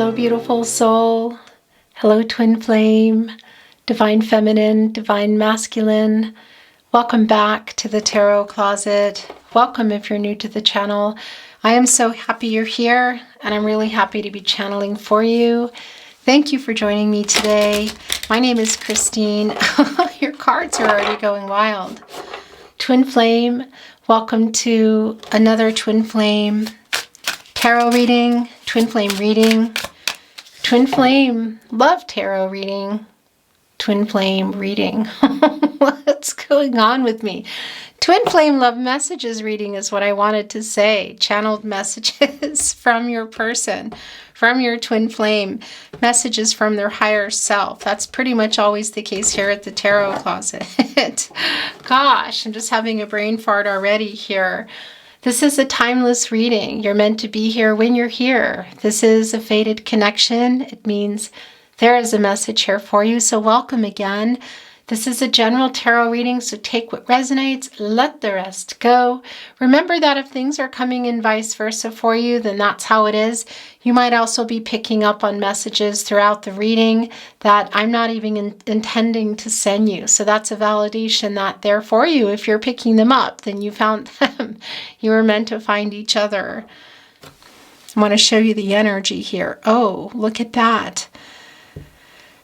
Hello, beautiful soul. Hello, twin flame, divine feminine, divine masculine. Welcome back to the Tarot Closet. Welcome if you're new to the channel. I am so happy you're here, and I'm really happy to be channeling for you. Thank you for joining me today. My name is Christine. Your cards are already going wild. Twin flame, welcome to another twin flame tarot reading, twin flame reading, twin flame love tarot reading, twin flame reading. What's going on with me? Twin flame love messages reading is what I wanted to say. Channeled messages from your person, from your twin flame, messages from their higher self. That's pretty much always the case here at the Tarot Closet. Gosh, I'm just having a brain fart already here. This is a timeless reading. You're meant to be here when you're here. This is a fated connection. It means there is a message here for you. So welcome again. This is a general tarot reading, so take what resonates, let the rest go. Remember that if things are coming in vice versa for you, then that's how it is. You might also be picking up on messages throughout the reading that I'm not even intending to send you. So that's a validation that they're for you. If you're picking them up, then you found them. You were meant to find each other. I want to show you the energy here. Oh, look at that.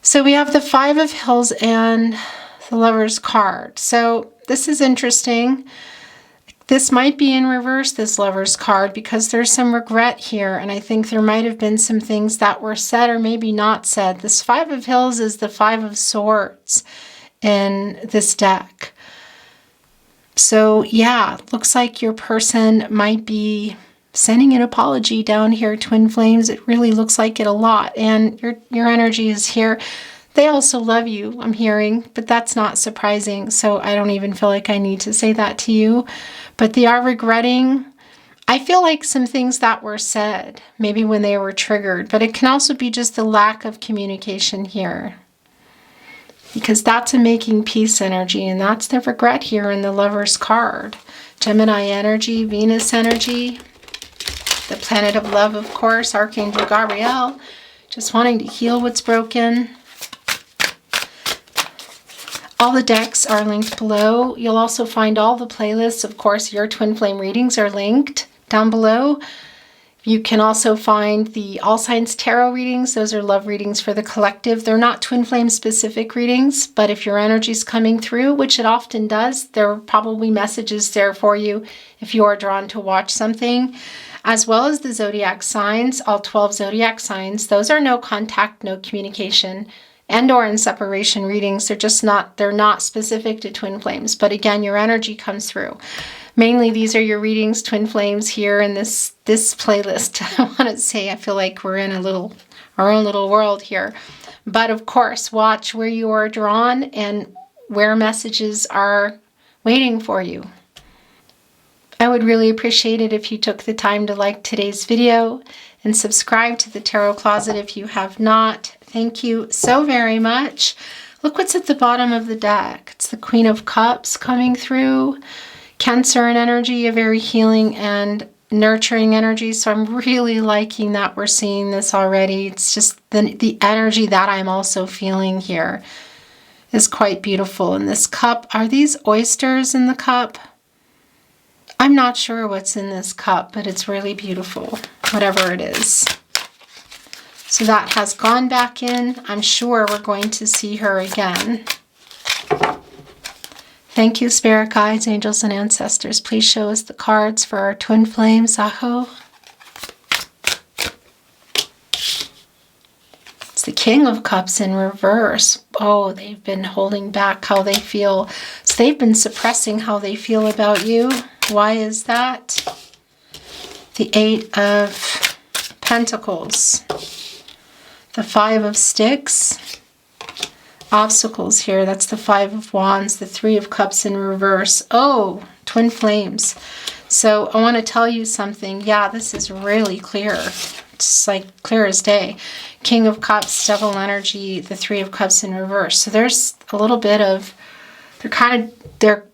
So we have the Five of Hills and the Lover's card. So this is interesting. This might be in reverse, this Lover's card, because there's some regret here. And I think there might have been some things that were said or maybe not said. This Five of Hills is the Five of Swords in this deck. So yeah, looks like your person might be sending an apology down here, twin flames. It really looks like it a lot. And your energy is here. They also love you, I'm hearing, but that's not surprising. So I don't even feel like I need to say that to you. But they are regretting, I feel like, some things that were said, maybe when they were triggered. But it can also be just the lack of communication here, because that's a making peace energy. And that's the regret here in the Lover's card. Gemini energy, Venus energy. The planet of love, of course, Archangel Gabriel, just wanting to heal what's broken. All the decks are linked below. You'll also find all the playlists. Of course, your twin flame readings are linked down below. You can also find the All Signs Tarot readings. Those are love readings for the collective. They're not twin flame specific readings, but if your energy's coming through, which it often does, there are probably messages there for you if you are drawn to watch something. As well as the zodiac signs, all 12 zodiac signs. Those are no contact, no communication, and or in separation readings. They're not specific to twin flames. But again, your energy comes through. Mainly these are your readings, twin flames, here in this playlist. I want to say, I feel like we're in our own little world here. But of course, watch where you are drawn and where messages are waiting for you. I would really appreciate it if you took the time to like today's video and subscribe to the Tarot Closet if you have not. Thank you so very much. Look what's at the bottom of the deck. It's the Queen of Cups coming through. Cancer and energy, a very healing and nurturing energy. So I'm really liking that we're seeing this already. It's just the energy that I'm also feeling here is quite beautiful. In this cup, are these oysters in the cup? I'm not sure what's in this cup, but it's really beautiful, whatever it is. So that has gone back in. I'm sure we're going to see her again. Thank you, spirit guides, angels, and ancestors. Please show us the cards for our twin flames. Aho. It's the King of Cups in reverse. Oh, they've been holding back how they feel. So they've been suppressing how they feel about you. Why is that? The Eight of Pentacles. The Five of Sticks. Obstacles here. That's the Five of Wands. The Three of Cups in reverse. Oh, twin flames. So I want to tell you something. Yeah, this is really clear. It's like clear as day. King of Cups, Devil energy, the Three of Cups in reverse. So there's a little bit of, they're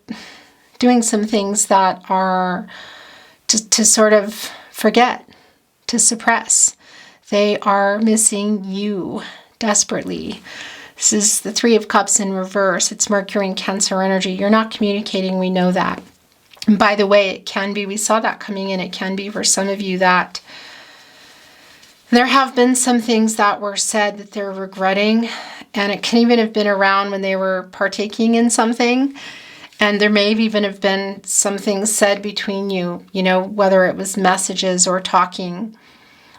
doing some things that are to sort of forget, to suppress. They are missing you desperately. This is the Three of Cups in reverse. It's Mercury and Cancer energy. You're not communicating. We know that. And by the way, it can be, we saw that coming in, it can be for some of you that there have been some things that were said that they're regretting, and it can even have been around when they were partaking in something. And there may even have been some things said between you, you know, whether it was messages or talking.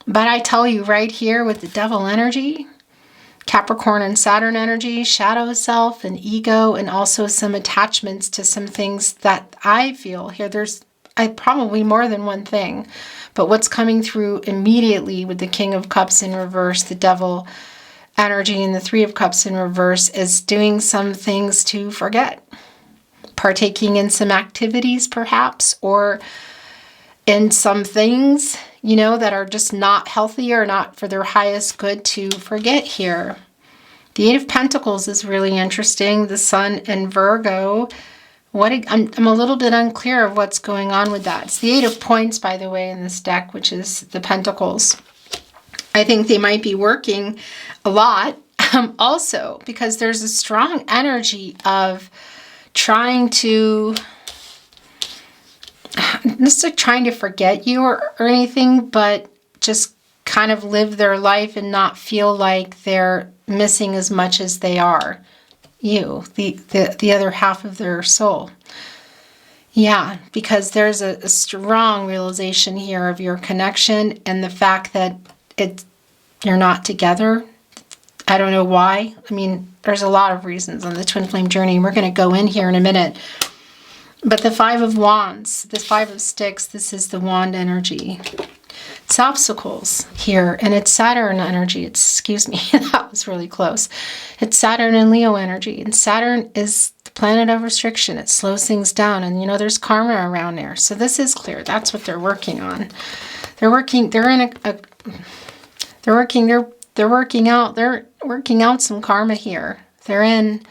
But I tell you right here with the Devil energy, Capricorn and Saturn energy, shadow self and ego, and also some attachments to some things that I feel here. There's probably more than one thing, but what's coming through immediately with the King of Cups in reverse, the Devil energy, and the Three of Cups in reverse is doing some things to forget. Partaking in some activities perhaps, or in some things, you know, that are just not healthy or not for their highest good to forget here. The Eight of Pentacles is really interesting. The Sun in Virgo. I'm a little bit unclear of what's going on with that. It's the Eight of Points, by the way, in this deck, which is the Pentacles. I think they might be working a lot also because there's a strong energy of trying to, not like trying to forget you or anything, but just kind of live their life and not feel like they're missing as much as they are you, the other half of their soul. Yeah, because there's a strong realization here of your connection and the fact that you're not together. I don't know why. I mean, there's a lot of reasons on the twin flame journey. We're going to go in here in a minute. But the Five of Wands, the Five of Sticks, this is the wand energy. It's obstacles here, and it's Saturn energy. Excuse me, that was really close. It's Saturn and Leo energy, and Saturn is the planet of restriction. It slows things down, and you know there's karma around there. So this is clear. That's what they're working on. They're working out some karma here. They're in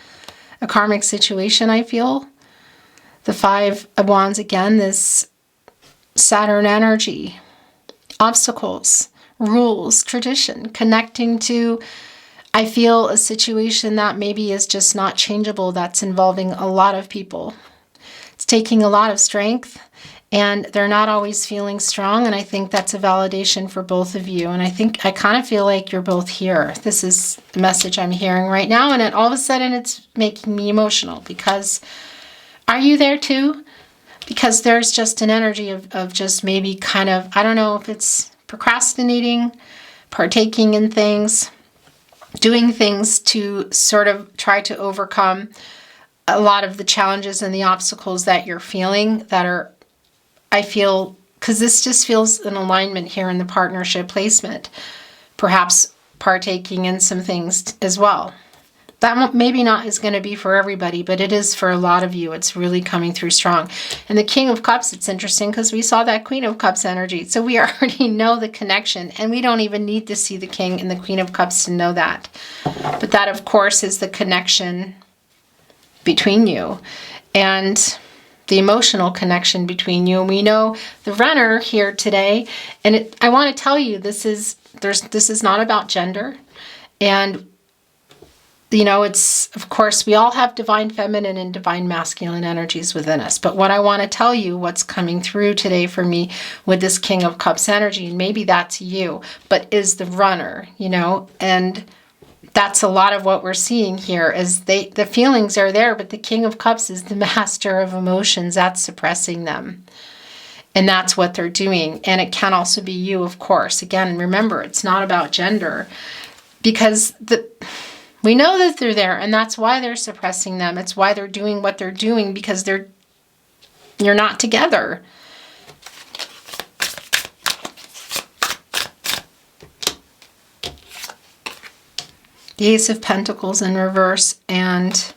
a karmic situation, I feel. The Five of Wands again, this Saturn energy. Obstacles, rules, tradition, connecting to, I feel, a situation that maybe is just not changeable, that's involving a lot of people. It's taking a lot of strength, and they're not always feeling strong, and I think that's a validation for both of you. And I kind of feel like you're both here. This is the message I'm hearing right now, and all of a sudden it's making me emotional because are you there too? Because there's just an energy of just maybe kind of, I don't know if it's procrastinating, partaking in things, doing things to sort of try to overcome a lot of the challenges and the obstacles that you're feeling that are, I feel, because this just feels an alignment here in the partnership placement, perhaps partaking in some things as well. That maybe not is going to be for everybody, but it is for a lot of you. It's really coming through strong. And the King of Cups, it's interesting because we saw that Queen of Cups energy. So we already know the connection, and we don't even need to see the King and the Queen of Cups to know that. But that, of course, is the connection between you and the emotional connection between you. And we know the runner here today, and I want to tell you, this is not about gender. And you know, it's, of course, we all have divine feminine and divine masculine energies within us. But what I want to tell you, what's coming through today for me with this King of Cups energy, and maybe that's you, but is the runner, you know, and that's a lot of what we're seeing here is the feelings are there, but the King of Cups is the master of emotions. That's suppressing them. And that's what they're doing. And it can also be you, of course. Again, remember, it's not about gender because we know that they're there, and that's why they're suppressing them. It's why they're doing what they're doing, because you're not together. The Ace of Pentacles in reverse and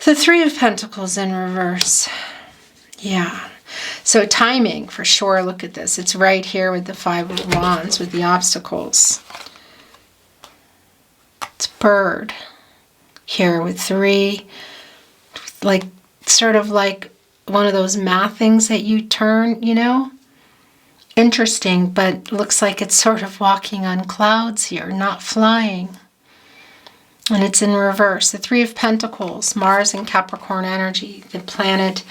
the Three of Pentacles in reverse. Yeah. So timing, for sure. Look at this. It's right here with the Five of Wands with the obstacles. It's bird here with three, like sort of like one of those math things that you turn, you know, Interesting, but looks like it's sort of walking on clouds here, not flying. And it's in reverse. The Three of Pentacles, Mars and Capricorn energy, the planet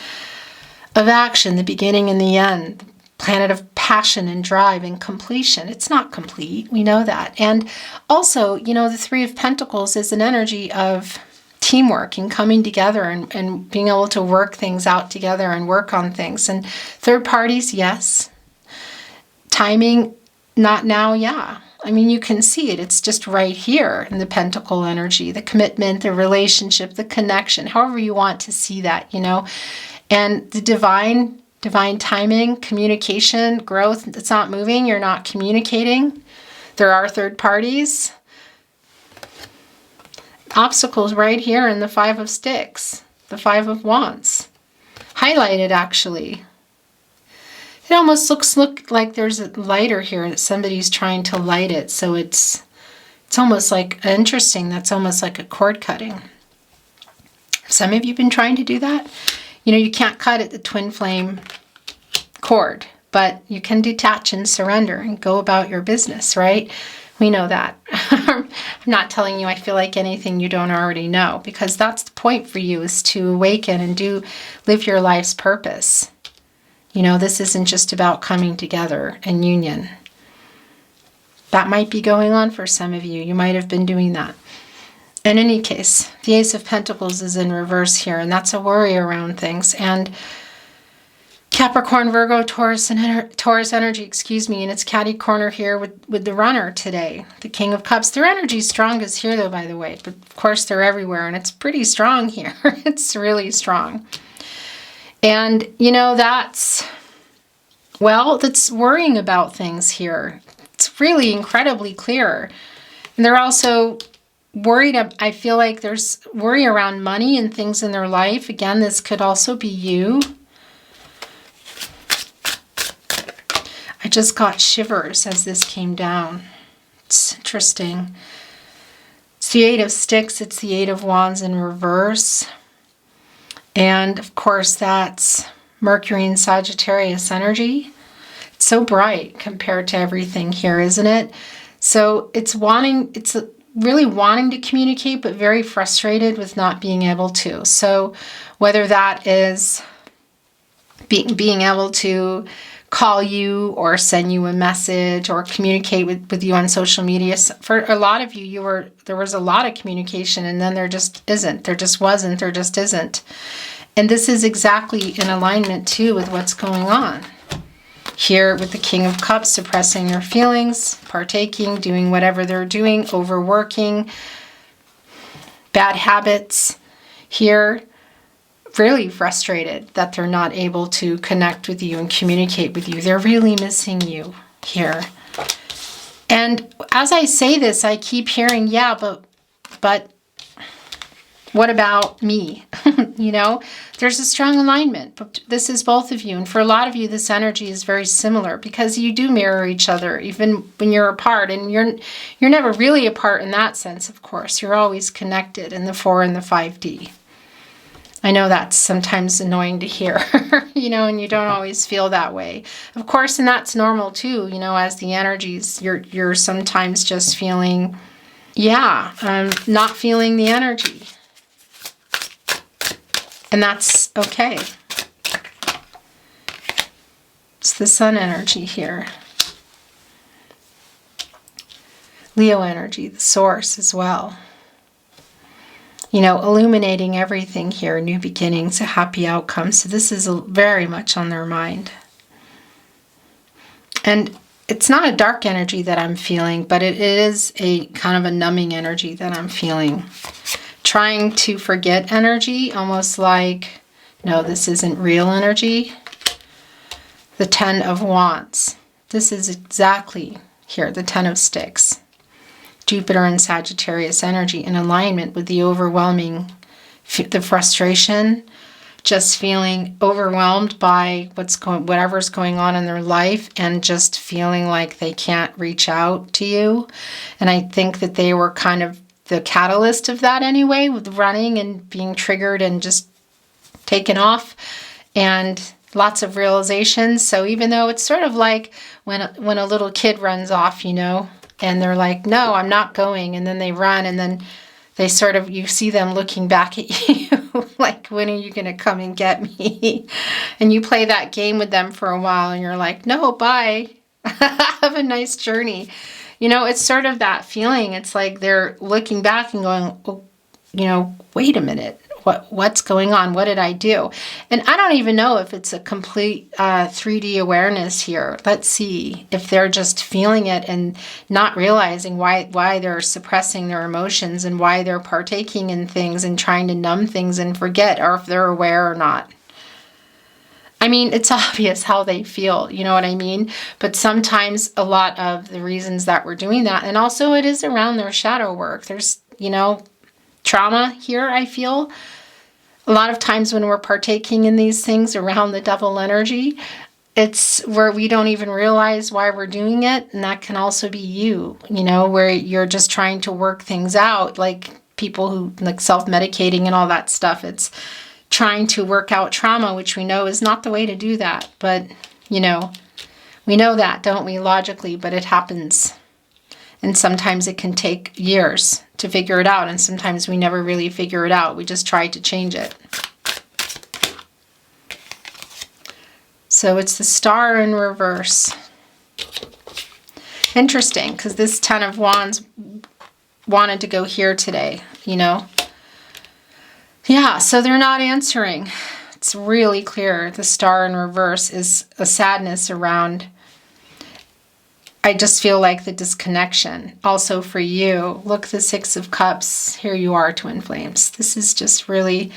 of action, the beginning and the end, planet of passion and drive and completion. It's not complete, we know that. And also, you know, the Three of Pentacles is an energy of teamwork and coming together and being able to work things out together and work on things. And third parties, yes. Timing, not now, yeah. I mean, you can see it. It's just right here in the Pentacle energy, the commitment, the relationship, the connection, however you want to see that, you know. And the divine timing, communication, growth, it's not moving, you're not communicating. There are third parties. Obstacles right here in the Five of Sticks, the Five of Wands. Highlighted, actually. It almost looks like there's a lighter here that somebody's trying to light it. So it's almost like interesting. That's almost like a cord cutting. Some of you have been trying to do that. You know, you can't cut at the twin flame cord, but you can detach and surrender and go about your business, right? We know that. I'm not telling you I feel like anything you don't already know, because that's the point for you, is to awaken and live your life's purpose. You know, this isn't just about coming together and union. That might be going on for some of you. You might have been doing that. In any case, the Ace of Pentacles is in reverse here, and that's a worry around things. And Capricorn, Virgo, Taurus energy, and it's catty corner here with the runner today, the King of Cups. Their energy is strongest here, though, by the way. But, of course, they're everywhere, and it's pretty strong here. It's really strong. And, you know, that's worrying about things here. It's really incredibly clear. And they're also worried. I feel like there's worry around money and things in their life. Again, this could also be you. I just got shivers as this came down. It's interesting. It's the Eight of Sticks. It's the Eight of Wands in reverse. And, of course, that's Mercury and Sagittarius energy. It's so bright compared to everything here, isn't it? So it's really wanting to communicate, but very frustrated with not being able to. So whether that is being able to call you or send you a message or communicate with you on social media. For a lot of you, there was a lot of communication, and then there just isn't. There just wasn't. There just isn't. And this is exactly in alignment, too, with what's going on. Here with the King of Cups, suppressing their feelings, partaking, doing whatever they're doing, overworking, bad habits. Here, really frustrated that they're not able to connect with you and communicate with you. They're really missing you here. And as I say this, I keep hearing, yeah, but what about me? You know, there's a strong alignment, but this is both of you. And for a lot of you, this energy is very similar because you do mirror each other, even when you're apart. And you're never really apart in that sense, of course. You're always connected in the 4 and the 5D. I know that's sometimes annoying to hear, you know, and you don't always feel that way. Of course, and that's normal too, you know, as the energies, you're sometimes just feeling, not feeling the energy. And that's okay. It's the Sun energy here. Leo energy, the source as well. You know, illuminating everything here, new beginnings, a happy outcome. So this is very much on their mind. And it's not a dark energy that I'm feeling, but it is a kind of a numbing energy that I'm feeling. Trying to forget energy, almost like, no, this isn't real energy. The 10 of Wands. This is exactly here, the 10 of Sticks. Jupiter and Sagittarius energy in alignment with the overwhelming, the frustration, just feeling overwhelmed by whatever's going on in their life, and just feeling like they can't reach out to you. And I think that they were kind of the catalyst of that anyway, with running and being triggered and just taken off. And lots of realizations. So even though it's sort of like when a little kid runs off, you know, and they're like, no, I'm not going. And then they run, and then they sort of, you see them looking back at you like, when are you going to come and get me? And you play that game with them for a while, and you're like, no, bye. Have a nice journey. You know, it's sort of that feeling. It's like they're looking back and going, oh, you know, wait a minute. What's going on? What did I do? And I don't even know if it's a complete 3D awareness here. Let's see if they're just feeling it and not realizing why they're suppressing their emotions and why they're partaking in things and trying to numb things and forget, or if they're aware or not. I mean, it's obvious how they feel, you know what I mean? But sometimes a lot of the reasons that we're doing that, and also it is around their shadow work. There's, you know, trauma here, I feel. A lot of times when we're partaking in these things around the devil energy, it's where we don't even realize why we're doing it. And that can also be you know, where you're just trying to work things out, like people who like self-medicating and all that stuff. It's trying to work out trauma, which we know is not the way to do that. But, you know, we know that, don't we, logically, but it happens. And sometimes it can take years to figure it out. And sometimes we never really figure it out. We just try to change it. So it's the Star in reverse. Interesting, because this Ten of Wands wanted to go here today, you know. Yeah, so they're not answering. It's really clear. The Star in reverse is a sadness around, I just feel like, the disconnection. Also for you, look, the Six of Cups. Here you are, twin flames. This is just really,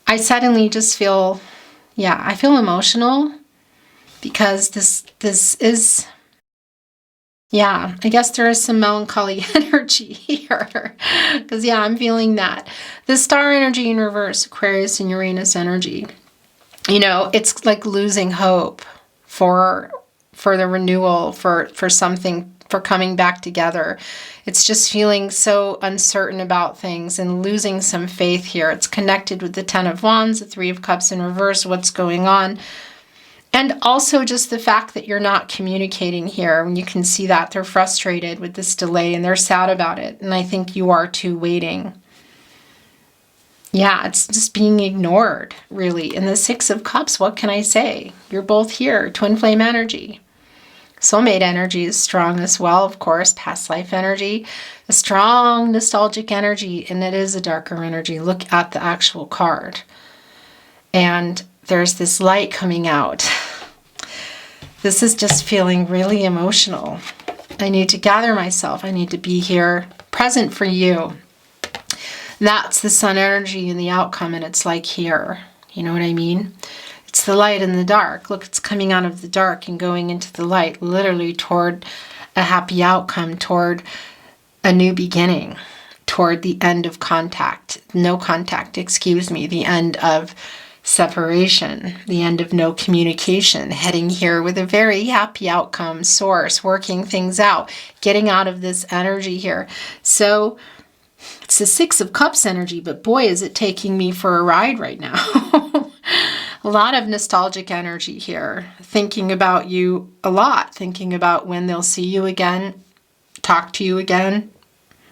I suddenly just feel, yeah, I feel emotional because this is, yeah, I guess there is some melancholy energy here. Because, yeah, I'm feeling that. The Star energy in reverse, Aquarius and Uranus energy. You know, it's like losing hope for the renewal, for something, for coming back together. It's just feeling so uncertain about things and losing some faith here. It's connected with the Ten of Wands, the Three of Cups in reverse, what's going on. And also just the fact that you're not communicating here. And you can see that they're frustrated with this delay and they're sad about it. And I think you are too, waiting. Yeah, it's just being ignored, really. And the Six of Cups, what can I say? You're both here, twin flame energy. Soulmate energy is strong as well, of course. Past life energy, a strong nostalgic energy, and it is a darker energy. Look at the actual card. And there's this light coming out. This is just feeling really emotional. I need to gather myself. I need to be here, present for you. That's the Sun energy and the outcome, and it's like here. You know what I mean? It's the light and the dark. Look, it's coming out of the dark and going into the light, literally toward a happy outcome, toward a new beginning, toward the end of contact. No contact, excuse me, the end of separation, the end of no communication, heading here with a very happy outcome, source, working things out, getting out of this energy here. So it's the Six of Cups energy, but boy, is it taking me for a ride right now. A lot of nostalgic energy here, thinking about you a lot, thinking about when they'll see you again, talk to you again.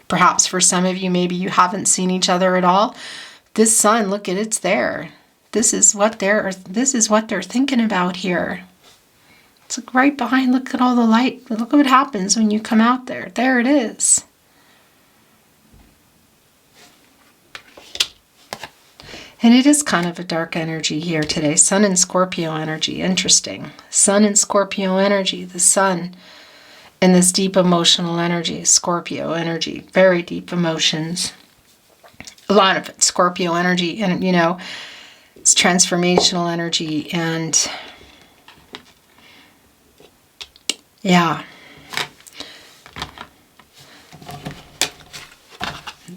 Perhaps for some of you, maybe you haven't seen each other at all. This Sun, look at it's there. This is what they're thinking about here. It's like right behind, look at all the light. Look what happens when you come out there. There it is. And it is kind of a dark energy here today. Sun and Scorpio energy. Interesting. Sun and Scorpio energy. The Sun and this deep emotional energy. Scorpio energy. Very deep emotions. A lot of it. Scorpio energy. And, you know, it's transformational energy. And, yeah.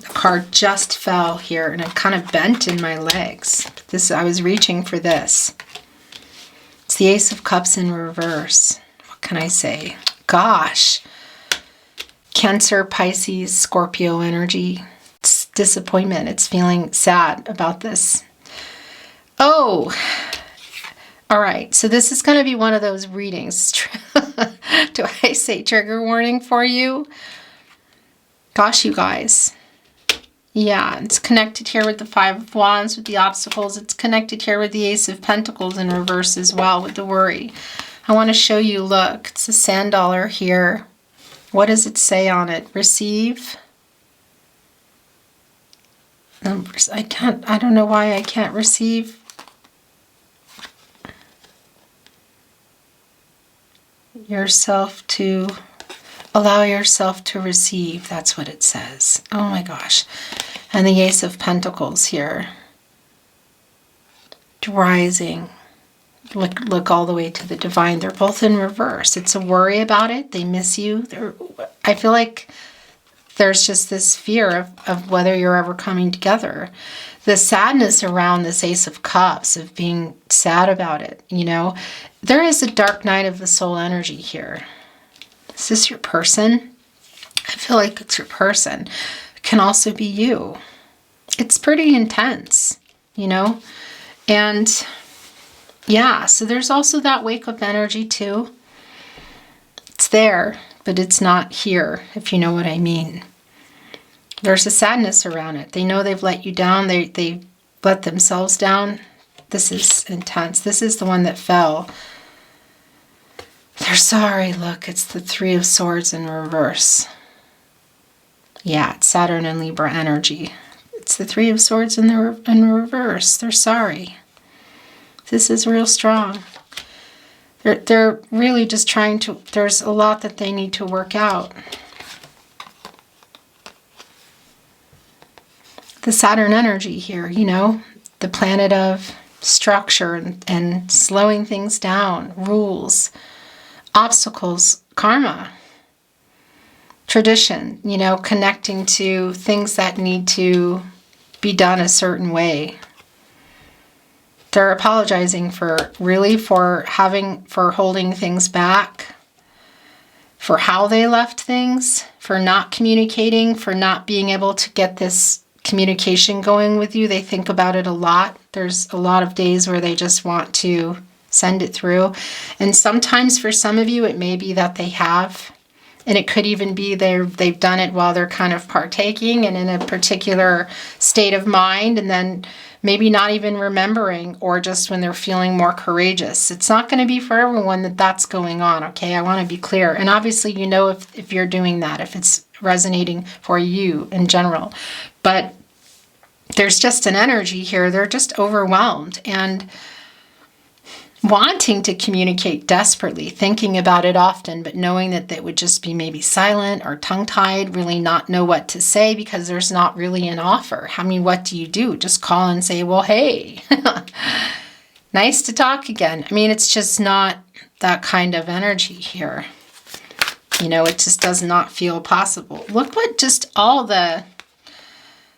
Card just fell here and it kind of bent in my legs. I was reaching for this. It's the Ace of Cups in reverse. What can I say? Gosh. Cancer, Pisces, Scorpio energy. It's disappointment. It's feeling sad about this. Oh, All right, so this is going to be one of those readings. Do I say trigger warning for you? Gosh, you guys. Yeah, it's connected here with the Five of Wands, with the obstacles. It's connected here with the Ace of Pentacles in reverse as well, with the worry. I want to show you, look, it's a sand dollar here. What does it say on it? Receive. I don't know why I can't receive. Yourself to allow yourself to receive. That's what it says. Oh my gosh. And the Ace of Pentacles here. Rising. Look all the way to the divine. They're both in reverse. It's a worry about it. They miss you. I feel like there's just this fear of whether you're ever coming together. The sadness around this Ace of Cups, of being sad about it, you know. There is a dark night of the soul energy here. Is this your person? I feel like it's your person. It can also be you. It's pretty intense, you know. And yeah, so there's also that wake-up energy too. It's there, but it's not here, if you know what I mean. There's a sadness around it. They know they've let you down. They let themselves down. This is intense. This is the one that fell. They're sorry. Look, it's the Three of Swords in reverse. Yeah, it's Saturn and Libra energy. It's the Three of Swords in reverse. They're sorry. This is real strong. They're really just trying to, there's a lot that they need to work out. The Saturn energy here, you know, the planet of structure and slowing things down, rules, obstacles, karma, tradition, you know, connecting to things that need to be done a certain way. They're apologizing for holding things back, for how they left things, for not communicating, for not being able to get this communication going with you. They think about it a lot. There's a lot of days where they just want to send it through. And sometimes for some of you, it may be that they have, and it could even be they've done it while they're kind of partaking and in a particular state of mind, and then maybe not even remembering, or just when they're feeling more courageous. It's not going to be for everyone that's going on, okay? I want to be clear. And obviously, you know, if you're doing that, if it's resonating for you in general. But there's just an energy here. They're just overwhelmed and wanting to communicate desperately, thinking about it often, but knowing that they would just be maybe silent or tongue-tied, really not know what to say because there's not really an offer. I mean, what do you do? Just call and say, well, hey, nice to talk again. I mean, it's just not that kind of energy here. You know, it just does not feel possible. Look what just all the...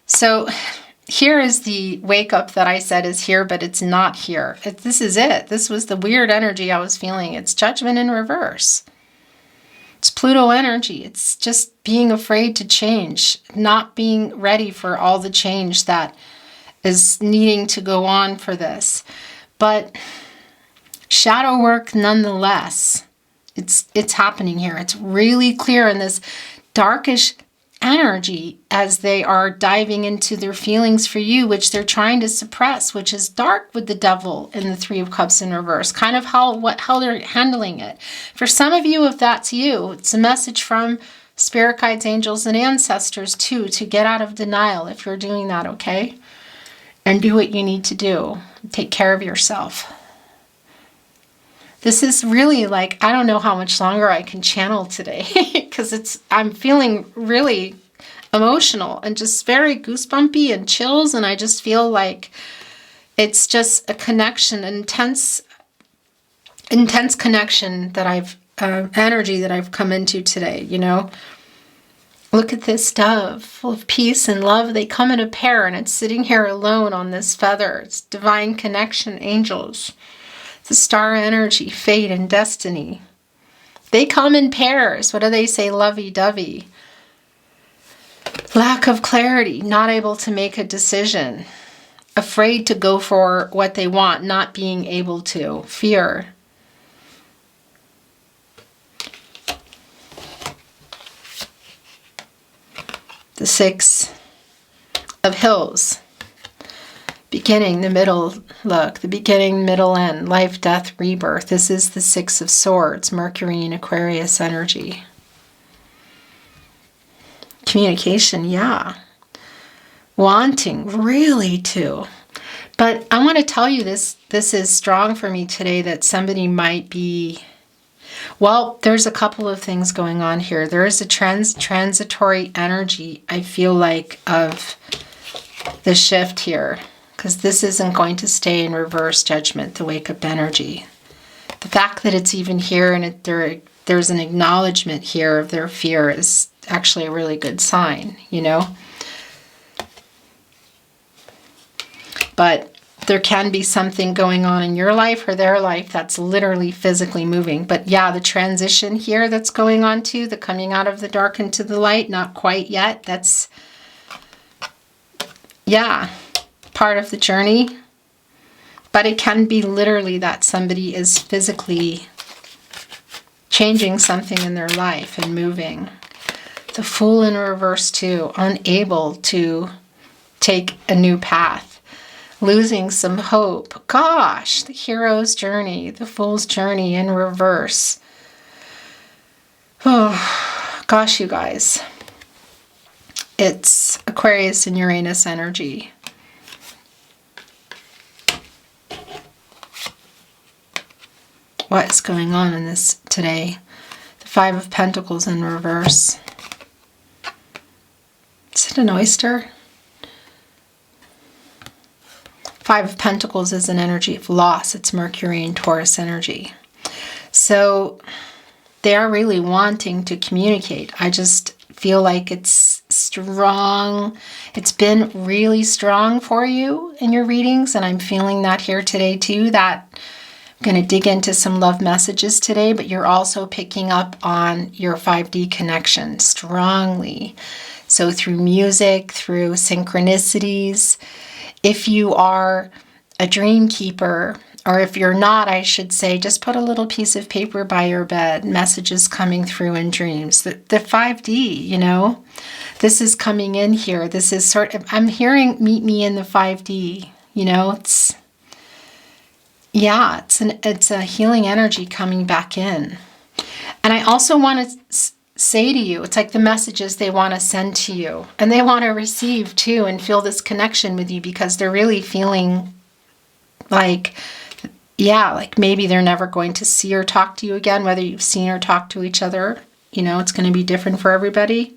So here is the wake up that I said is here, but it's not here. This is it. This was the weird energy I was feeling. It's Judgment in reverse. It's Pluto energy. It's just being afraid to change, not being ready for all the change that is needing to go on for this. But shadow work nonetheless. It's happening here. It's really clear in this darkish energy as they are diving into their feelings for you, which they're trying to suppress, which is dark with the Devil in the Three of Cups in reverse, kind of how they're handling it. For some of you, if that's you, it's a message from spirit guides, angels, and ancestors too, to get out of denial if you're doing that, okay? And do what you need to do. Take care of yourself. This is really like, I don't know how much longer I can channel today because I'm feeling really emotional and just very goosebumpy and chills, and I just feel like it's just a connection, intense connection that I've, energy that I've come into today, you know. Look at this dove, full of peace and love. They come in a pair, and it's sitting here alone on this feather. It's divine connection, angels. The star energy, fate, and destiny. They come in pairs. What do they say? Lovey-dovey. Lack of clarity, not able to make a decision. afraid to go for what they want, not being able to. Fear. The Six of Hills. Beginning, the middle, look, the beginning, middle, end, life, death, rebirth. This is the Six of Swords, Mercury and Aquarius energy. Communication, yeah. Wanting, really to. But I want to tell you this is strong for me today, that somebody might be, well, there's a couple of things going on here. There is a transitory energy, I feel like, of the shift here. Because this isn't going to stay in reverse, Judgment, the wake-up energy. The fact that it's even here and there's an acknowledgement here of their fear is actually a really good sign, you know? But there can be something going on in your life or their life that's literally physically moving. But yeah, the transition here that's going on too, the coming out of the dark into the light, not quite yet. That's, yeah, part of the journey. But it can be literally that somebody is physically changing something in their life and moving. The Fool in reverse too, unable to take a new path, losing some hope. Gosh, the hero's journey, the Fool's journey in reverse. Oh, gosh, you guys. It's Aquarius and Uranus energy. What is going on in this today? The Five of Pentacles in reverse. Is it an oyster? Five of Pentacles is an energy of loss. It's Mercury and Taurus energy. So they are really wanting to communicate. I just feel like it's strong. It's been really strong for you in your readings, and I'm feeling that here today too, that I'm going to dig into some love messages today, but you're also picking up on your 5D connection strongly. So through music, through synchronicities, if you are a dream keeper, or if you're not, I should say, just put a little piece of paper by your bed, messages coming through in dreams. The 5D, you know, this is coming in here. This is sort of, I'm hearing meet me in the 5D, you know, it's, yeah, it's a healing energy coming back in. And I also want to say to you, it's like the messages they want to send to you, and they want to receive too, and feel this connection with you, because they're really feeling like, yeah, like maybe they're never going to see or talk to you again, whether you've seen or talked to each other. You know, it's going to be different for everybody.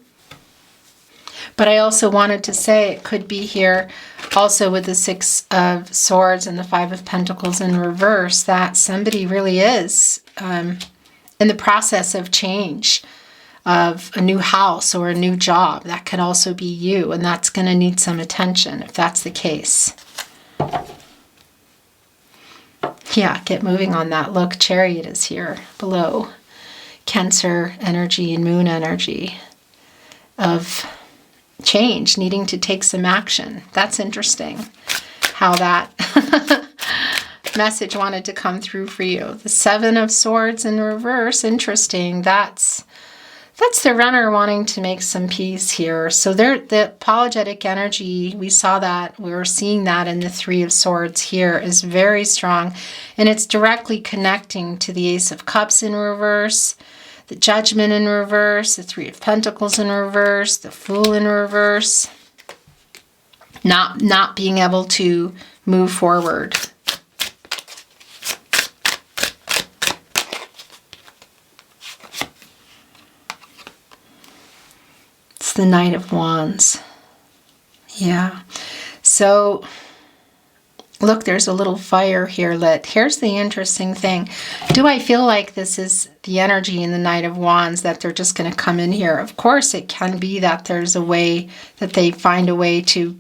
But I also wanted to say it could be here also with the Six of Swords and the Five of Pentacles in reverse, that somebody really is in the process of change, of a new house or a new job. That could also be you, and that's going to need some attention if that's the case. Yeah, get moving on that. Look, Chariot is here below. Cancer energy and Moon energy of change, needing to take some action. That's interesting how that message wanted to come through for you. The Seven of Swords in reverse, interesting. That's the runner wanting to make some peace here. So the apologetic energy, we saw that, we were seeing that in the Three of Swords here, is very strong, and it's directly connecting to the Ace of Cups in reverse, the Judgment in reverse, the Three of Pentacles in reverse, the Fool in reverse. Not being able to move forward. It's the Knight of Wands. Yeah. So look, there's a little fire here lit. Here's the interesting thing. Do I feel like this is the energy in the Knight of Wands, that they're just going to come in here? Of course, it can be that there's a way that they find a way to,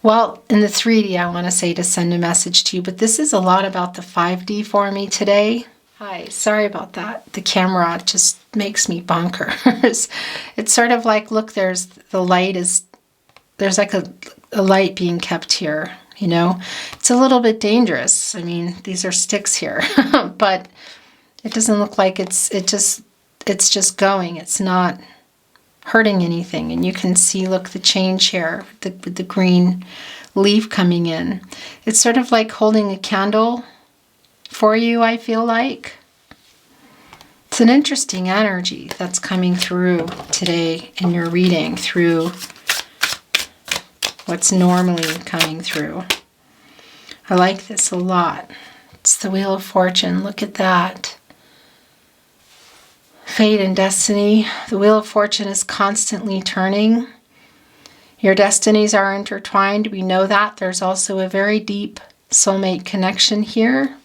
well, in the 3D, I want to say to send a message to you, but this is a lot about the 5D for me today. Hi, sorry about that. The camera just makes me bonkers. It's sort of like, look, there's the light is, there's like a a light being kept here, you know. It's a little bit dangerous. I mean, these are sticks here, but it doesn't look like it's just going. It's not hurting anything. And you can see, look, the change here, the green leaf coming in. It's sort of like holding a candle for you, I feel like. It's an interesting energy that's coming through today in your reading, through what's normally coming through. I like this a lot. It's the Wheel of Fortune. Look at that. Fate and destiny. The Wheel of Fortune is constantly turning. Your destinies are intertwined. We know that. There's also a very deep soulmate connection here.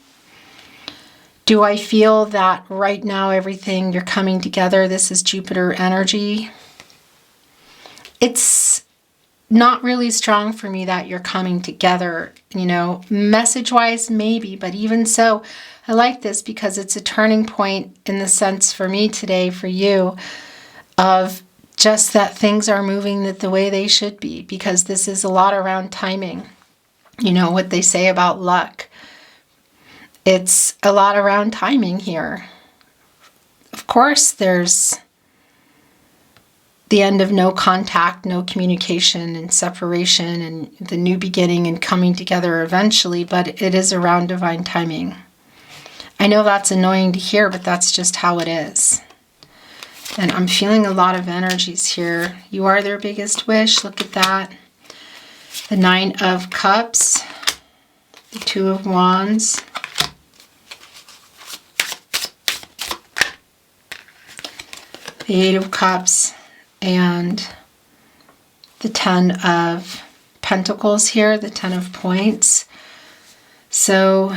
Do I feel that right now everything, you're coming together? This is Jupiter energy. It's not really strong for me that you're coming together, you know, message-wise maybe, but even so, I like this because it's a turning point in the sense for me today, for you, of just that things are moving the way they should be, because this is a lot around timing. You know what they say about luck. It's a lot around timing here. Of course, there's the end of no contact, no communication, and separation, and the new beginning and coming together eventually, but it is around divine timing. I know that's annoying to hear, but that's just how it is. And I'm feeling a lot of energies here. You are their biggest wish. Look at that. The Nine of Cups, the Two of Wands, the Eight of Cups, and the Ten of Pentacles here, the Ten of Points. So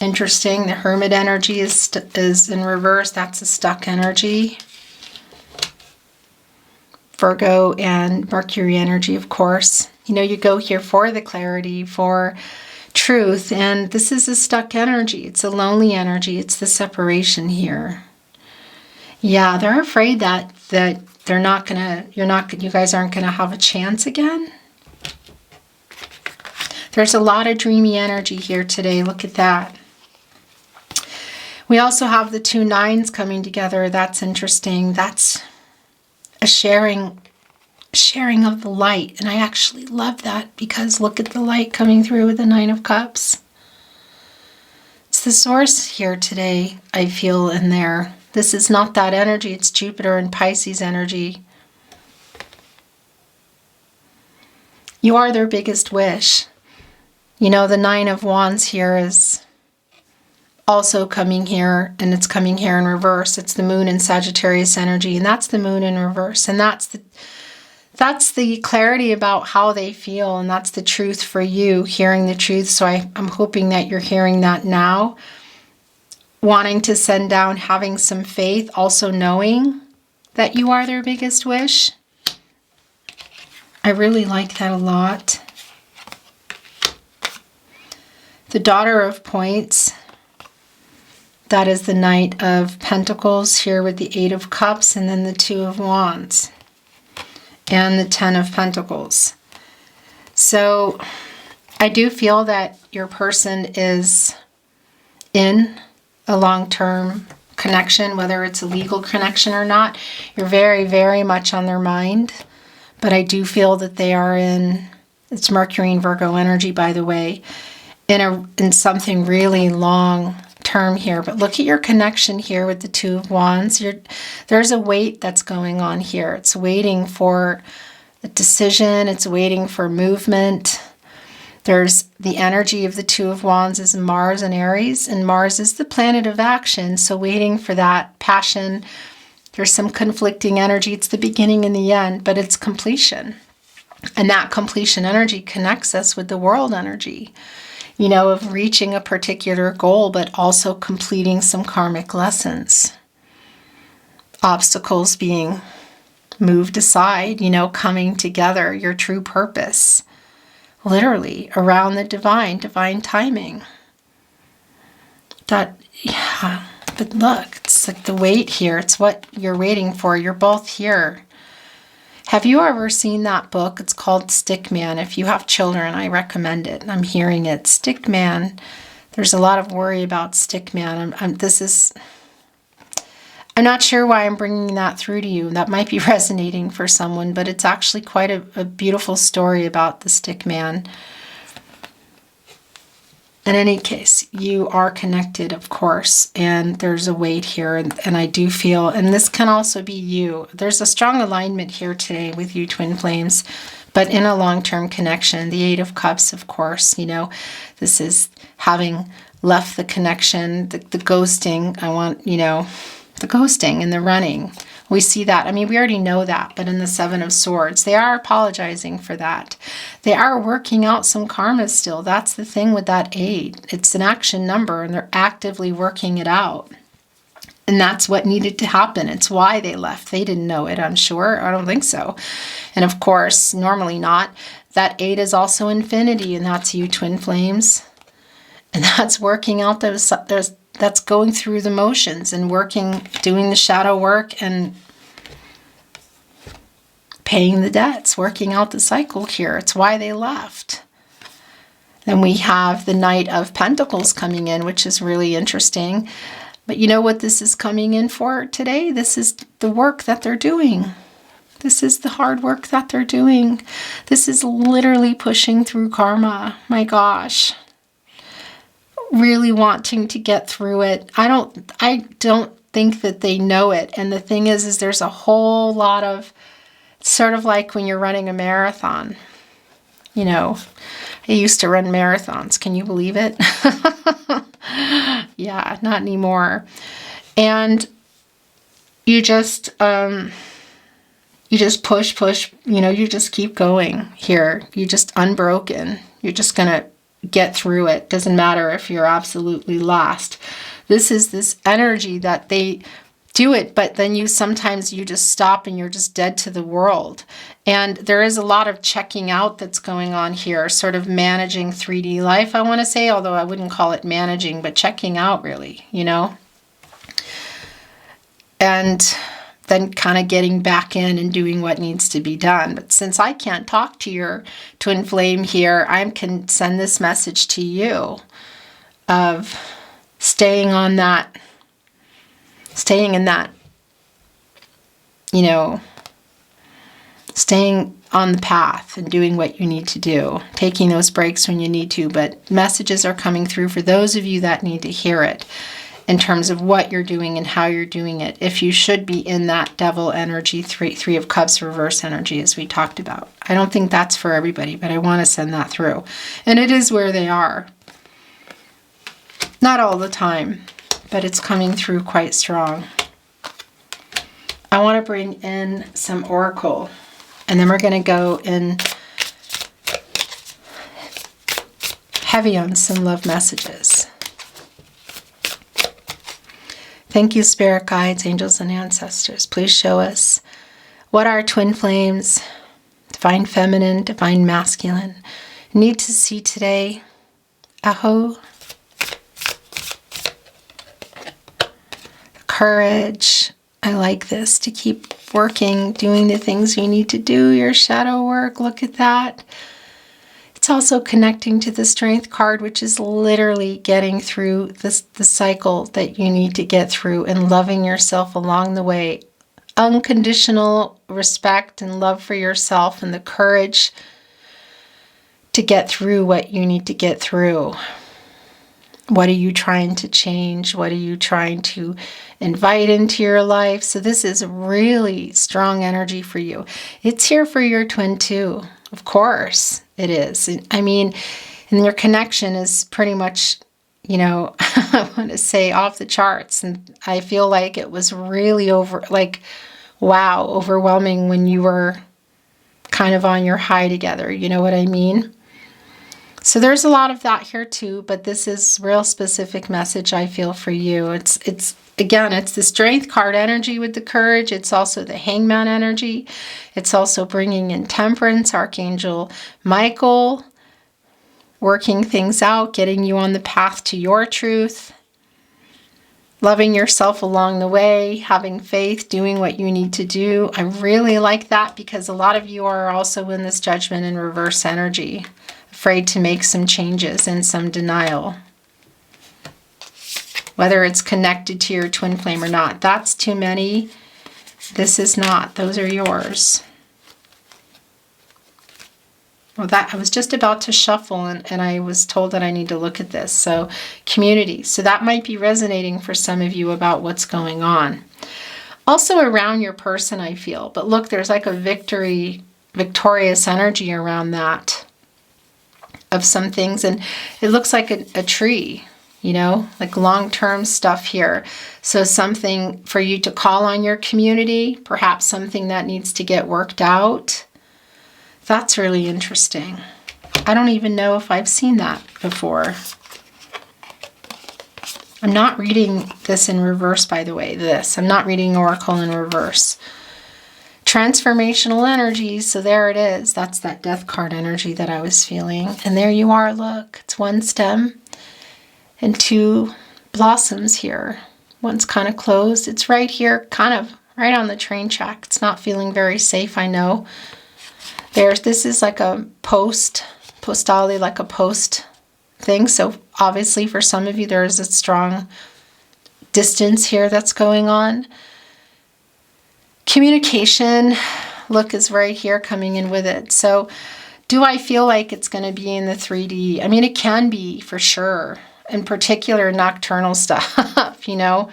interesting. The Hermit energy is in reverse. That's a stuck energy. Virgo and Mercury energy, of course. You know, you go here for the clarity, for truth, and this is a stuck energy. It's a lonely energy. It's the separation here. Yeah, they're afraid that they're not gonna, you guys aren't gonna have a chance again. There's a lot of dreamy energy here today. Look at that. We also have the two nines coming together. That's interesting. That's a sharing of the light. And I actually love that because look at the light coming through with the Nine of Cups. It's the source here today, I feel, in there. This is not that energy. It's Jupiter and Pisces energy. You are their biggest wish. You know, the Nine of Wands here is also coming here, and it's coming here in reverse. It's the Moon in Sagittarius energy, and that's the Moon in reverse. And that's the clarity about how they feel, and that's the truth for you, hearing the truth. So I'm hoping that you're hearing that now. Wanting to send down, having some faith, also knowing that you are their biggest wish. I really like that a lot. The Daughter of Points. That is the Knight of Pentacles here with the Eight of Cups, and then the Two of Wands and the Ten of Pentacles. So I do feel that your person is in a long-term connection, whether it's a legal connection or not. You're very, very much on their mind, but I do feel that they are in, it's Mercury and Virgo energy, by the way, in something really long term here. But look at your connection here with the Two of Wands. There's a wait that's going on here. It's waiting for a decision. It's waiting for movement. There's the energy of the Two of Wands is Mars and Aries, and Mars is the planet of action. So waiting for that passion. There's some conflicting energy. It's the beginning and the end, but it's completion. And that completion energy connects us with the world energy, you know, of reaching a particular goal, but also completing some karmic lessons. Obstacles being moved aside, you know, coming together, your true purpose. Literally, around the divine timing. That, yeah, but look, it's like the wait here. It's what you're waiting for. You're both here. Have you ever seen that book? It's called Stick Man. If you have children, I recommend it. I'm hearing it. Stick Man. There's a lot of worry about Stick Man. I'm not sure why I'm bringing that through to you. That might be resonating for someone, but it's actually quite a beautiful story about the Stick Man. In any case, you are connected, of course, and there's a weight here, and I do feel, and this can also be you. There's a strong alignment here today with you, Twin Flames, but in a long-term connection. The Eight of Cups, of course, this is having left the connection, the ghosting. The ghosting and the running. We see that. I mean, we already know that, but in the Seven of Swords, they are apologizing for that. They are working out some karma still. That's the thing with that 8. It's an action number, and they're actively working it out. And that's what needed to happen. It's why they left. They didn't know it, I'm sure. I don't think so. And of course, normally not. That 8 is also infinity, and that's you, Twin Flames. And that's working out that's going through the motions and doing the shadow work and paying the debts, working out the cycle here. It's why they left. Then we have the Knight of Pentacles coming in, which is really interesting. But you know what this is coming in for today? This is the work that they're doing. This is the hard work that they're doing. This is literally pushing through karma. My gosh. Really wanting to get through it. I don't think that they know it. And the thing is there's a whole lot of, sort of like when you're running a marathon. I used to run marathons. Can you believe it? Yeah, not anymore. And you just push, you just keep going here. You're just unbroken. You're just going to get through it. Doesn't matter if you're absolutely lost. This is this energy that they do it, but then sometimes you just stop and you're just dead to the world. And there is a lot of checking out that's going on here, sort of managing 3D life, I want to say, although I wouldn't call it managing, but checking out really, And then kind of getting back in and doing what needs to be done. But since I can't talk to your twin flame here, I can send this message to you of staying in that, staying on the path and doing what you need to do, taking those breaks when you need to. But messages are coming through for those of you that need to hear it, in terms of what you're doing and how you're doing it. If you should be in that devil energy, three of cups reverse energy, as we talked about. I don't think that's for everybody, but I want to send that through. And it is where they are. Not all the time, but it's coming through quite strong. I want to bring in some oracle, and then we're going to go in heavy on some love messages. Thank you, spirit guides, angels, and ancestors. Please show us what our twin flames, divine feminine, divine masculine, need to see today. Aho. Courage. I like this, to keep working, doing the things you need to do, your shadow work. Look at that. It's also connecting to the Strength card, which is literally getting through the cycle that you need to get through and loving yourself along the way. Unconditional respect and love for yourself and the courage to get through what you need to get through. What are you trying to change? What are you trying to invite into your life? So this is really strong energy for you. It's here for your twin too. Of course it is. I mean, and your connection is pretty much, I want to say off the charts. And I feel like it was really overwhelming when you were kind of on your high together. You know what I mean? So there's a lot of that here too, but this is real specific message I feel for you. It's the Strength card energy with the courage. It's also the Hangman energy. It's also bringing in Temperance, Archangel Michael, working things out, getting you on the path to your truth. Loving yourself along the way, having faith, doing what you need to do. I really like that because a lot of you are also in this Judgment in reverse energy, afraid to make some changes and some denial. Whether it's connected to your twin flame or not. That's too many. This is not. Those are yours. Well, I was just about to shuffle and I was told that I need to look at this. So, community. So that might be resonating for some of you about what's going on. Also around your person, I feel. But look, there's like a victorious energy around that of some things. And it looks like a tree, you know, like long-term stuff here. So something for you to call on your community, perhaps something that needs to get worked out. That's really interesting. I don't even know if I've seen that before. I'm not reading this in reverse, by the way, I'm not reading Oracle in reverse. Transformational energies, so there it is. That's that Death card energy that I was feeling. And there you are, look. It's one stem and two blossoms here. One's kind of closed. It's right here, kind of right on the train track. It's not feeling very safe, I know. This is like a postally, like a post thing. So obviously for some of you, there is a strong distance here that's going on. Communication, look, is right here coming in with it. So do I feel like it's going to be in the 3D? I mean, it can be for sure, in particular nocturnal stuff, you know.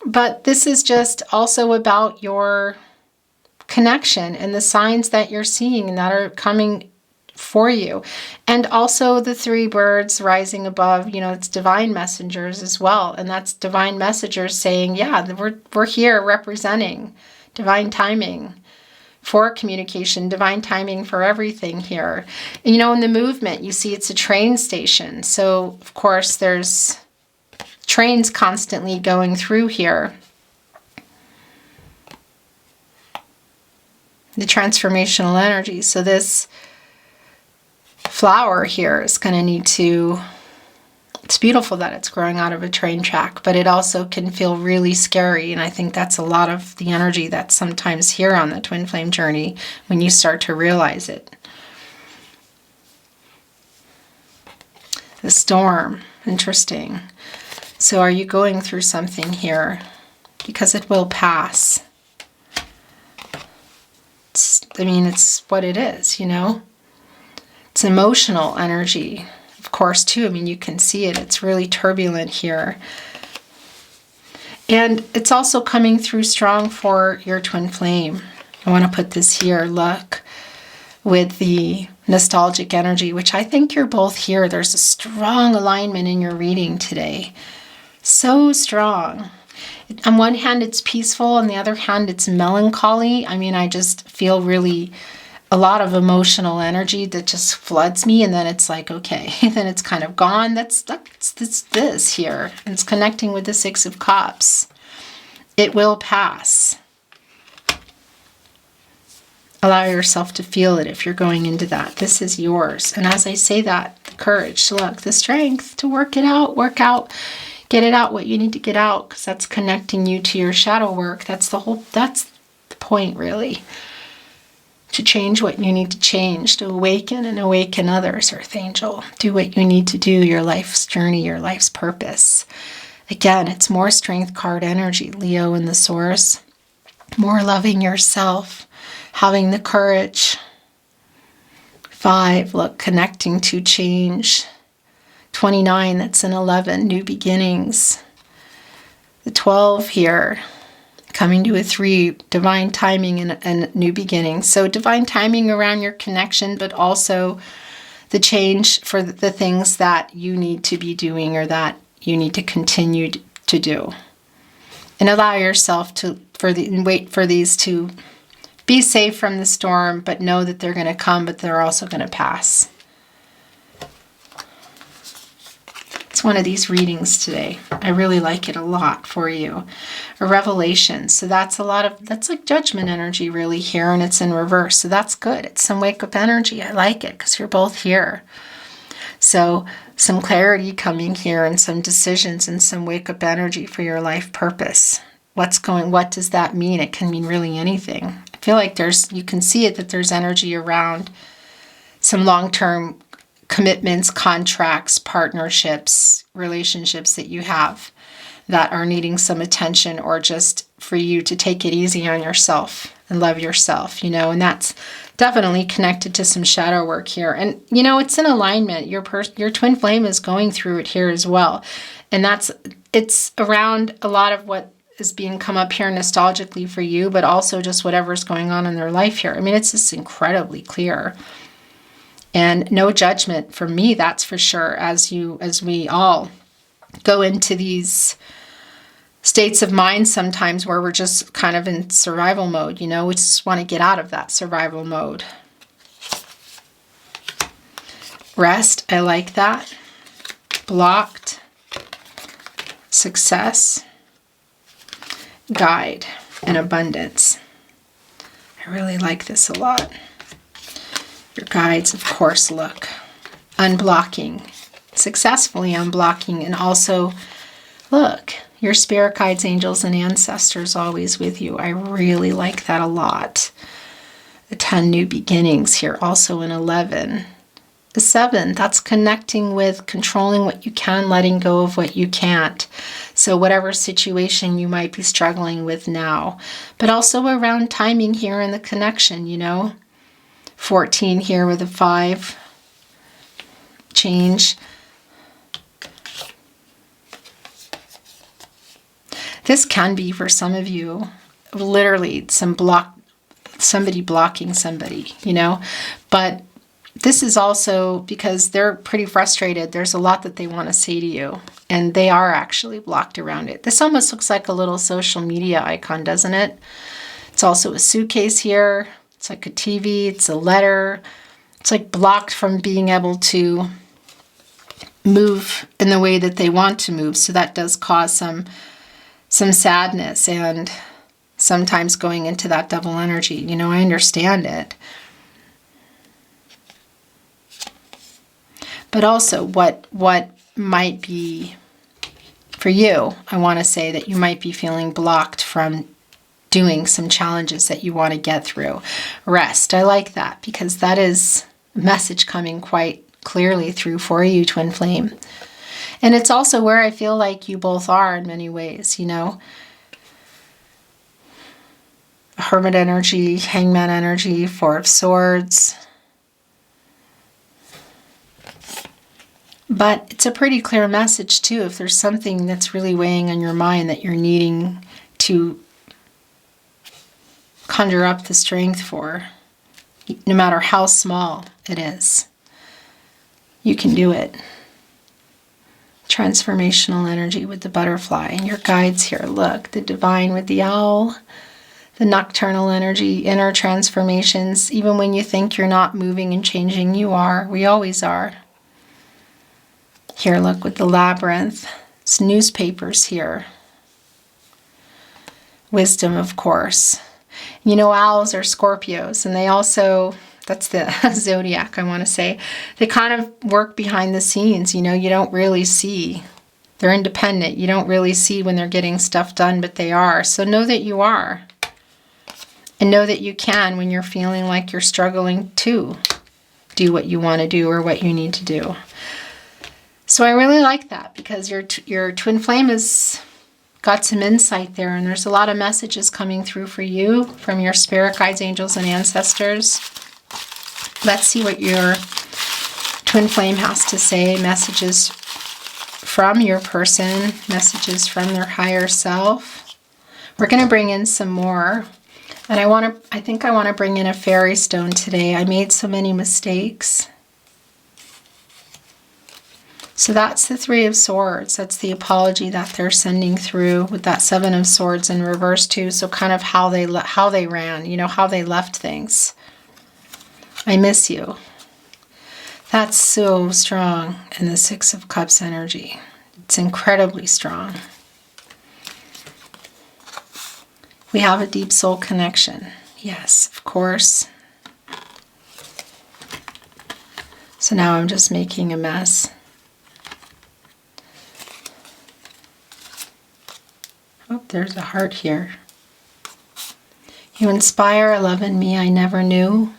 But this is just also about your connection and the signs that you're seeing and that are coming for you. And also the three birds rising above, you know, it's divine messengers as well. And that's divine messengers saying, yeah, we're here representing divine timing for communication, divine timing for everything here. And, you know, in the movement, you see it's a train station. So, of course, there's trains constantly going through here. The transformational energy. So this flower here is going to need to, it's beautiful that it's growing out of a train track, but it also can feel really scary. And I think that's a lot of the energy that's sometimes here on the twin flame journey when you start to realize it. The storm, interesting. So are you going through something here? Because it will pass. It's what it is, you know. It's emotional energy, of course, too. I mean, you can see it. It's really turbulent here. And it's also coming through strong for your twin flame. I want to put this here, look, with the nostalgic energy, which I think you're both here. There's a strong alignment in your reading today. So strong. On one hand, it's peaceful. On the other hand, it's melancholy. I mean, I just feel really a lot of emotional energy that just floods me. And then it's like, okay, then it's kind of gone. That's this here. And it's connecting with the Six of Cups. It will pass. Allow yourself to feel it if you're going into that. This is yours. And as I say that, the courage, look, the strength to work it out, get it out what you need to get out, because that's connecting you to your shadow work. That's the point, really. To change what you need to change, to awaken and awaken others, Earth Angel. Do what you need to do, your life's journey, your life's purpose. Again, it's more strength card energy, Leo in the source. More loving yourself, having the courage. 5, look, connecting to change. 29, that's an 11, new beginnings. The 12 here, coming to a 3, divine timing and new beginnings. So divine timing around your connection, but also the change for the things that you need to be doing or that you need to continue to do. And allow yourself to wait for these to be safe from the storm, but know that they're going to come, but they're also going to pass. It's one of these readings today. I really like it a lot for you. A revelation. So that's like judgment energy really here, and it's in reverse. So that's good. It's some wake up energy. I like it because you're both here. So some clarity coming here and some decisions and some wake-up energy for your life purpose. What does that mean? It can mean really anything. I feel like you can see it, that there's energy around some long-term commitments, contracts, partnerships, relationships that you have that are needing some attention, or just for you to take it easy on yourself and love yourself, and that's definitely connected to some shadow work here. And, it's in alignment. Your twin flame is going through it here as well. And it's around a lot of what is being come up here nostalgically for you, but also just whatever's going on in their life here. I mean, it's just incredibly clear. And no judgment from me, that's for sure, as we all go into these states of mind sometimes where we're just kind of in survival mode, we just want to get out of that survival mode. Rest, I like that. Blocked. Success. Guide and abundance. I really like this a lot. Your guides, of course, look. Unblocking. Successfully unblocking. And also, look, your spirit guides, angels, and ancestors always with you. I really like that a lot. The 10 new beginnings here, also in 11. The 7, that's connecting with controlling what you can, letting go of what you can't. So whatever situation you might be struggling with now. But also around timing here and the connection, 14 here with a 5. Change. This can be, for some of you, literally somebody blocking somebody, But this is also because they're pretty frustrated. There's a lot that they want to say to you, and they are actually blocked around it. This almost looks like a little social media icon, doesn't it? It's also a suitcase here. It's like a TV. It's a letter. It's like blocked from being able to move in the way that they want to move. So that does cause some sadness and sometimes going into that double energy. I understand it. But also what might be, for you, I want to say that you might be feeling blocked from doing some challenges that you want to get through. Rest, I like that, because that is a message coming quite clearly through for you, twin flame. And it's also where I feel like you both are in many ways, Hermit energy, Hangman energy, 4 of Swords. But it's a pretty clear message too, if there's something that's really weighing on your mind that you're needing to conjure up the strength for, no matter how small it is. You can do it. Transformational energy with the butterfly. And your guides here, look, the divine with the owl, the nocturnal energy, inner transformations. Even when you think you're not moving and changing, you are. We always are. Here, look, with the labyrinth. It's newspapers here. Wisdom, of course. Owls are Scorpios, and they also, that's the zodiac, I want to say. They kind of work behind the scenes, you don't really see. They're independent. You don't really see when they're getting stuff done, but they are. So know that you are. And know that you can when you're feeling like you're struggling to do what you want to do or what you need to do. So I really like that, because your twin flame has got some insight there, and there's a lot of messages coming through for you from your spirit guides, angels, and ancestors. Let's see what your twin flame has to say. Messages from your person, messages from their higher self. We're going to bring in some more. And I think I want to bring in a fairy stone today. I made so many mistakes. So that's the 3 of Swords. That's the apology that they're sending through with that 7 of Swords in reverse too. So kind of how they ran, how they left things. I miss you. That's so strong in the 6 of Cups energy. It's incredibly strong. We have a deep soul connection. Yes, of course. So now I'm just making a mess. Oh, there's a heart here. You inspire a love in me I never knew.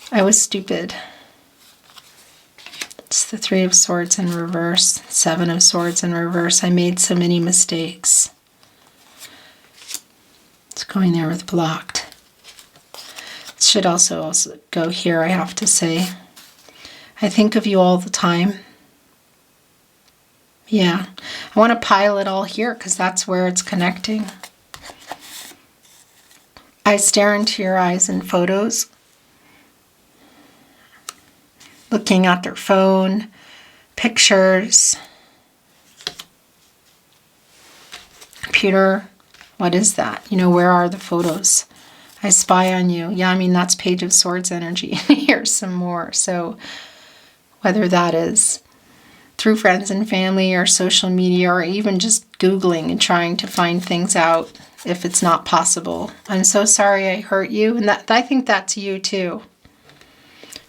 I was stupid. It's the Three of Swords in reverse, Seven of Swords in reverse. I made so many mistakes. It's going there with blocked. It should also go here, I have to say. I think of you all the time. Yeah, I want to pile it all here because that's where it's connecting. I stare into your eyes in photos, looking at their phone, pictures, computer. What is that? You know, where are the photos? I spy on you. Yeah, I mean, that's Page of Swords energy. Here's some more. So whether that is through friends and family or social media or even just Googling and trying to find things out if it's not possible. I'm so sorry I hurt you. And that I think that's you too.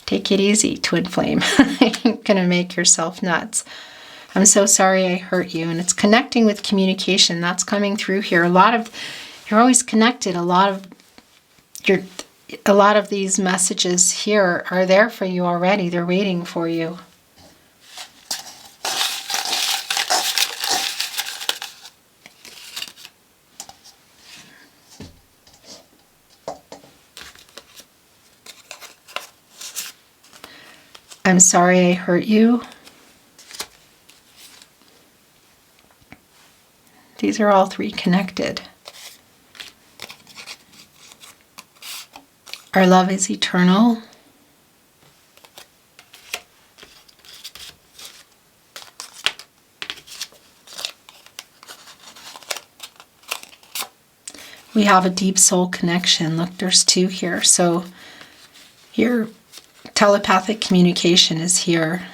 Take it easy, twin flame. You're going to make yourself nuts. I'm so sorry I hurt you. And it's connecting with communication. That's coming through here. You're always connected. A lot of these messages here are there for you already. They're waiting for you. I'm sorry I hurt you. These are all three connected. Our love is eternal. We have a deep soul connection. Look, there's two here. So your telepathic communication is here.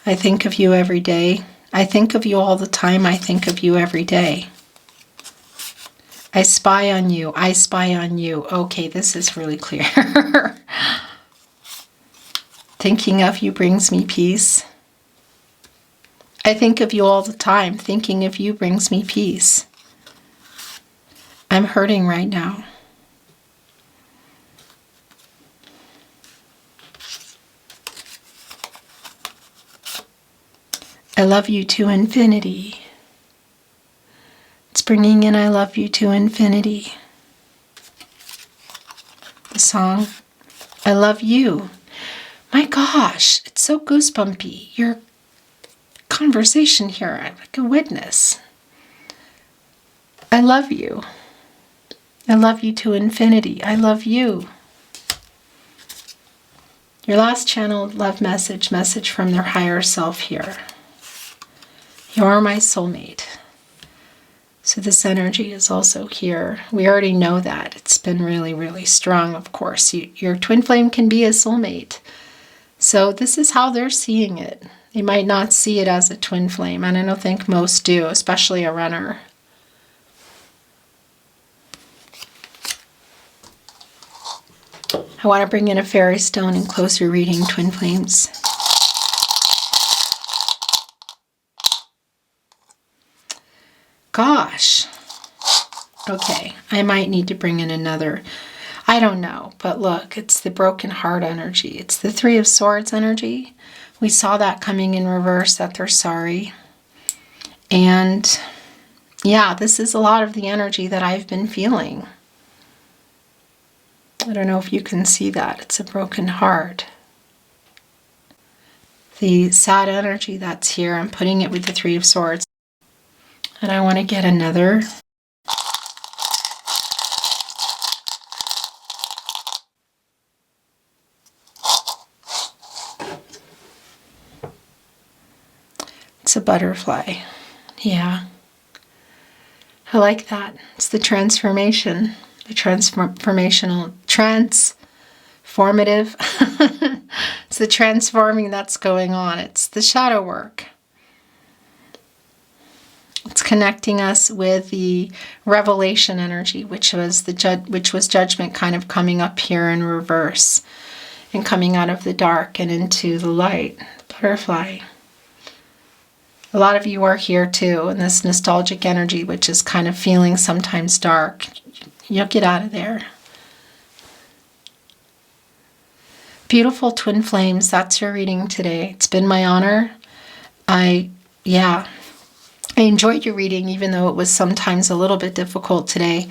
I think of you every day. I think of you all the time. I think of you every day. I spy on you. I spy on you. Okay, this is really clear. Thinking of you brings me peace. I think of you all the time. Thinking of you brings me peace. I'm hurting right now. I love you to infinity. It's bringing in I love you to infinity. The song, I love you. My gosh, it's so goosebumpy. Your conversation here, I'm like a witness. I love you. I love you to infinity. I love you. Your last channeled love message from their higher self here. You are my soulmate. So this energy is also here. We already know that. It's been really, really strong, of course. Your twin flame can be a soulmate. So this is how they're seeing it. They might not see it as a twin flame, and I don't think most do, especially a runner. I want to bring in a fairy stone and closer reading, twin flames. Gosh. Okay, I might need to bring in another. I don't know, but look, it's the broken heart energy. It's the Three of Swords energy. We saw that coming in reverse, that they're sorry. And yeah, this is a lot of the energy that I've been feeling. I don't know if you can see that. It's a broken heart. The sad energy that's here, I'm putting it with the Three of Swords. And I want to get another. It's a butterfly. Yeah. I like that. It's the transformation. The transformative. It's the transforming that's going on. It's the shadow work. It's connecting us with the revelation energy, which was judgment kind of coming up here in reverse and coming out of the dark and into the light. Butterfly. A lot of you are here too in this nostalgic energy, which is kind of feeling sometimes dark. You'll get out of there. Beautiful twin flames, that's your reading today. It's been my honor. I enjoyed your reading, even though it was sometimes a little bit difficult today.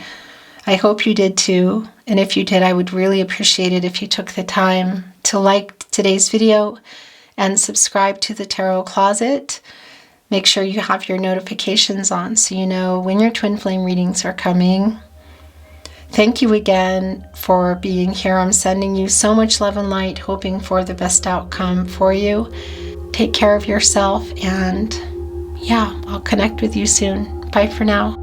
I hope you did too. And if you did, I would really appreciate it if you took the time to like today's video and subscribe to the Tarot Closet. Make sure you have your notifications on so you know when your twin flame readings are coming. Thank you again for being here. I'm sending you so much love and light, hoping for the best outcome for you. Take care of yourself, and I'll connect with you soon. Bye for now.